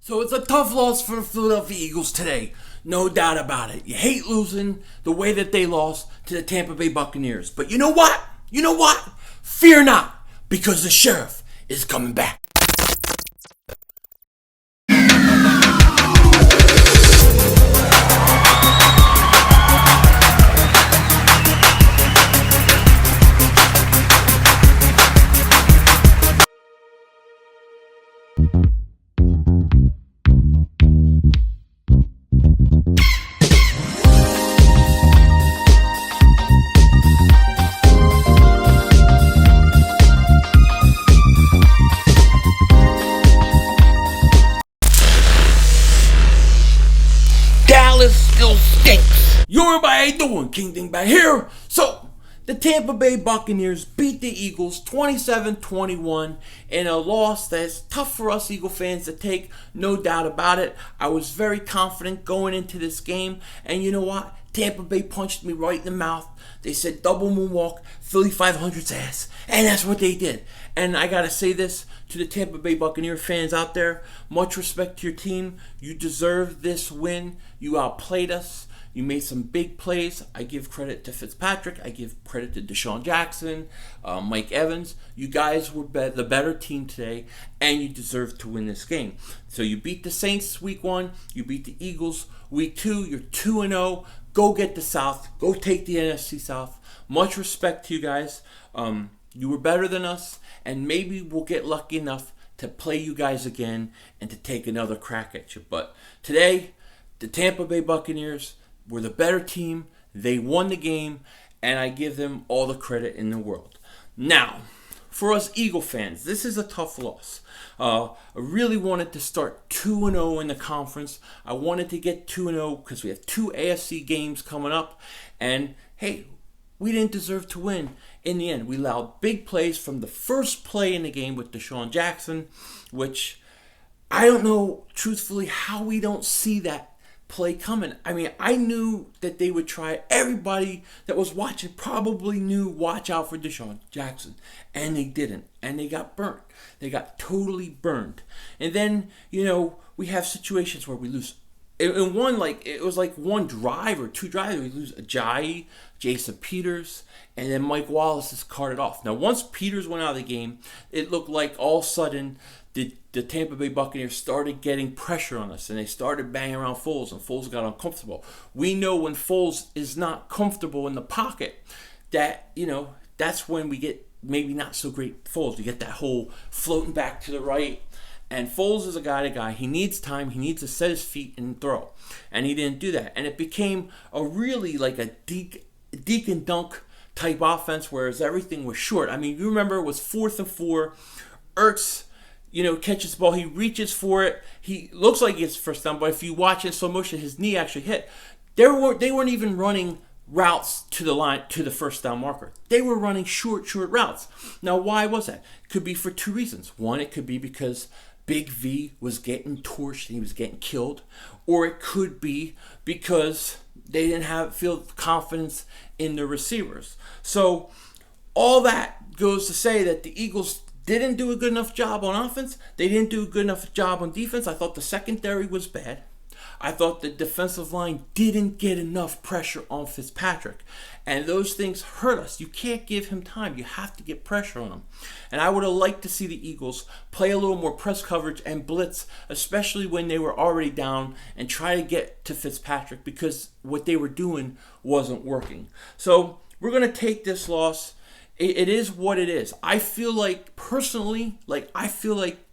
So it's a tough loss for the Philadelphia Eagles today. No doubt about it. You hate losing the way that they lost to the Tampa Bay Buccaneers. But you know what? You know what? Fear not, because the sheriff is coming back. Dallas still stinks. Yo, everybody, how you doing? King Ding back here. So, the Tampa Bay Buccaneers beat the Eagles 27-21 in a loss that's tough for us Eagle fans to take, no doubt about it. I was very confident going into this game, and you know what? Tampa Bay punched me right in the mouth. They said double moonwalk, Philly 500's ass, and that's what they did. And I gotta say this to the Tampa Bay Buccaneer fans out there: much respect to your team. You deserve this win. You outplayed us. You made some big plays. I give credit to Fitzpatrick. I give credit to Deshaun Jackson, Mike Evans. You guys were the better team today, and you deserve to win this game. So you beat the Saints week 1. You beat the Eagles week 2. You're 2-0. Go get the South. Go take the NFC South. Much respect to you guys. You were better than us, and maybe we'll get lucky enough to play you guys again and to take another crack at you. But today, the Tampa Bay Buccaneers were the better team. They won the game, and I give them all the credit in the world. Now, for us Eagle fans, this is a tough loss. I really wanted to start 2-0 in the conference. I wanted to get 2-0 because we have 2 AFC games coming up. And, hey, we didn't deserve to win in the end. We allowed big plays from the first play in the game with Deshaun Jackson, which I don't know, truthfully, how we don't see that play coming. I mean, I knew that they would try. Everybody that was watching probably knew, watch out for Deshaun Jackson. And they didn't. And they got burnt. They got totally burned. And then, we have situations where we lose. In one, it was like one drive or 2 drives, we lose Ajayi, Jason Peters, and then Mike Wallace is carted off. Now, once Peters went out of the game, it looked like all of a sudden the Tampa Bay Buccaneers started getting pressure on us, and they started banging around Foles, and Foles got uncomfortable. We know when Foles is not comfortable in the pocket, that, that's when we get maybe not so great Foles. We get that whole floating back to the right. And Foles is a guy. He needs time. He needs to set his feet and throw. And he didn't do that. And it became a really like a deke and dunk type offense, whereas everything was short. I mean, you remember it was 4th and 4. Ertz, catches the ball. He reaches for it. He looks like he gets first down, but if you watch it in slow motion, his knee actually hit. They weren't even running routes to the line, to the first down marker. They were running short routes. Now, why was that? Could be for 2 reasons. One, it could be because Big V was getting torched and he was getting killed. Or it could be because they didn't feel confidence in the receivers. So all that goes to say that the Eagles didn't do a good enough job on offense. They didn't do a good enough job on defense. I thought the secondary was bad. I thought the defensive line didn't get enough pressure on Fitzpatrick. And those things hurt us. You can't give him time. You have to get pressure on him. And I would have liked to see the Eagles play a little more press coverage and blitz, especially when they were already down, and try to get to Fitzpatrick, because what they were doing wasn't working. So we're going to take this loss. It is what it is. I feel like, personally,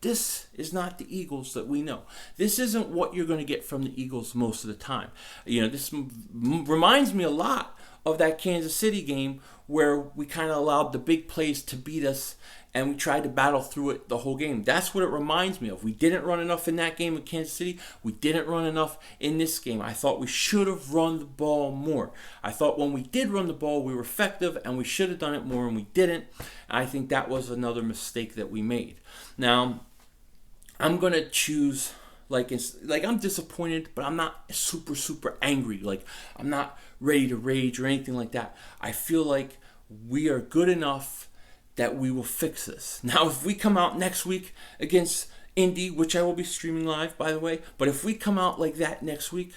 this is not the Eagles that we know. This isn't what you're going to get from the Eagles most of the time. This reminds me a lot of that Kansas City game where we kind of allowed the big plays to beat us, and we tried to battle through it the whole game. That's what it reminds me of. We didn't run enough in that game with Kansas City. We didn't run enough in this game. I thought we should have run the ball more. I thought when we did run the ball, we were effective, and we should have done it more, and we didn't. I think that was another mistake that we made. Now, I'm going to choose, I'm disappointed, but I'm not super angry. I'm not ready to rage or anything like that. I feel like we are good enough that we will fix this. Now, if we come out next week against Indy, which I will be streaming live, by the way. But if we come out like that next week,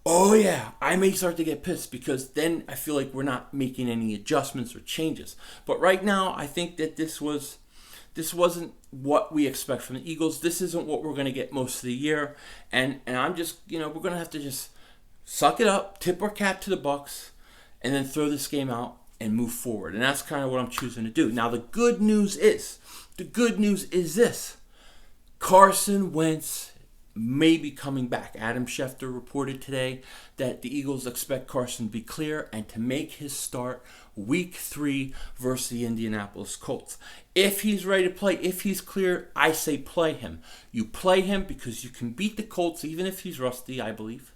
oh yeah, I may start to get pissed because then I feel like we're not making any adjustments or changes. But right now, I think that this wasn't what we expect from the Eagles. This isn't what we're going to get most of the year. And I'm just, we're going to have to just suck it up, tip our cap to the Bucs, and then throw this game out and move forward. And that's kind of what I'm choosing to do. Now, the good news is this. Carson Wentz may be coming back. Adam Schefter reported today that the Eagles expect Carson to be clear and to make his start week 3 versus the Indianapolis Colts. If he's ready to play, if he's clear, I say play him. You play him because you can beat the Colts even if he's rusty, I believe.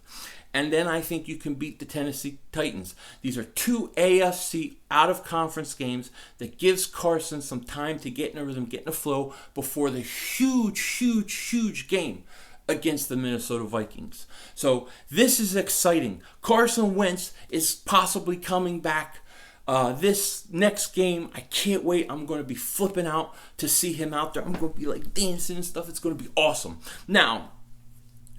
And then I think you can beat the Tennessee Titans. These are 2 AFC out-of-conference games that gives Carson some time to get in a rhythm, get in a flow before the huge game against the Minnesota Vikings. So this is exciting. Carson Wentz is possibly coming back this next game. I can't wait. I'm going to be flipping out to see him out there. I'm going to be like dancing and stuff. It's going to be awesome. Now,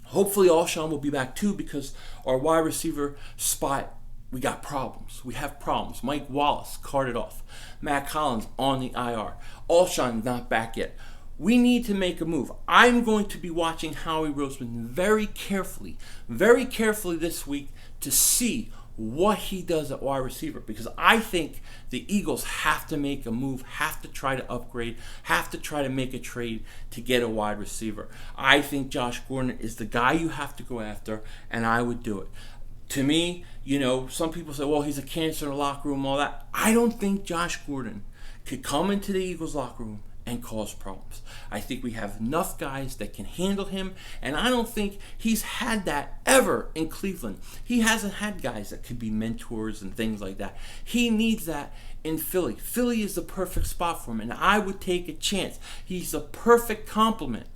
hopefully Alshon will be back too because our wide receiver spot, we got problems. We have problems. Mike Wallace carted off. Matt Collins on the IR. Alshon not back yet. We need to make a move. I'm going to be watching Howie Roseman very carefully this week to see what he does at wide receiver because I think the Eagles have to make a move, have to try to upgrade, have to try to make a trade to get a wide receiver. I think Josh Gordon is the guy you have to go after, and I would do it. To me, some people say, well, he's a cancer in the locker room, all that. I don't think Josh Gordon could come into the Eagles locker room and cause problems. I think we have enough guys that can handle him, and I don't think he's had that ever in Cleveland. He hasn't had guys that could be mentors and things like that. He needs that in Philly. Philly is the perfect spot for him, and I would take a chance. He's a perfect complement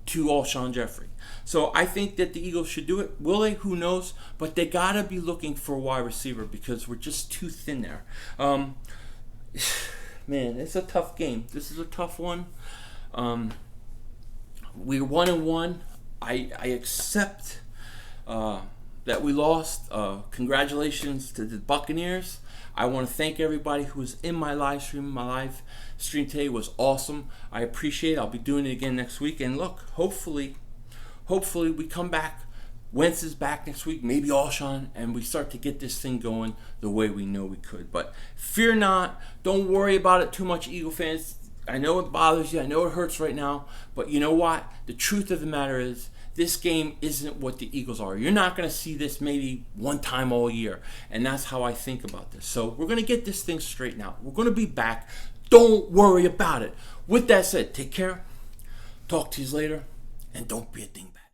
to Alshon Jeffrey. So I think that the Eagles should do it. Will they? Who knows? But they got to be looking for a wide receiver because we're just too thin there. Man, it's a tough game. This is a tough one. We're 1-1. I accept that we lost. Congratulations to the Buccaneers. I want to thank everybody who was in my live stream. My live stream today was awesome. I appreciate it. I'll be doing it again next week. And look, hopefully we come back. Wentz is back next week, maybe Alshon, and we start to get this thing going the way we know we could. But fear not. Don't worry about it too much, Eagle fans. I know it bothers you. I know it hurts right now. But you know what? The truth of the matter is this game isn't what the Eagles are. You're not going to see this maybe one time all year. And that's how I think about this. So we're going to get this thing straightened out. We're going to be back. Don't worry about it. With that said, take care. Talk to you later. And don't be a dingbat.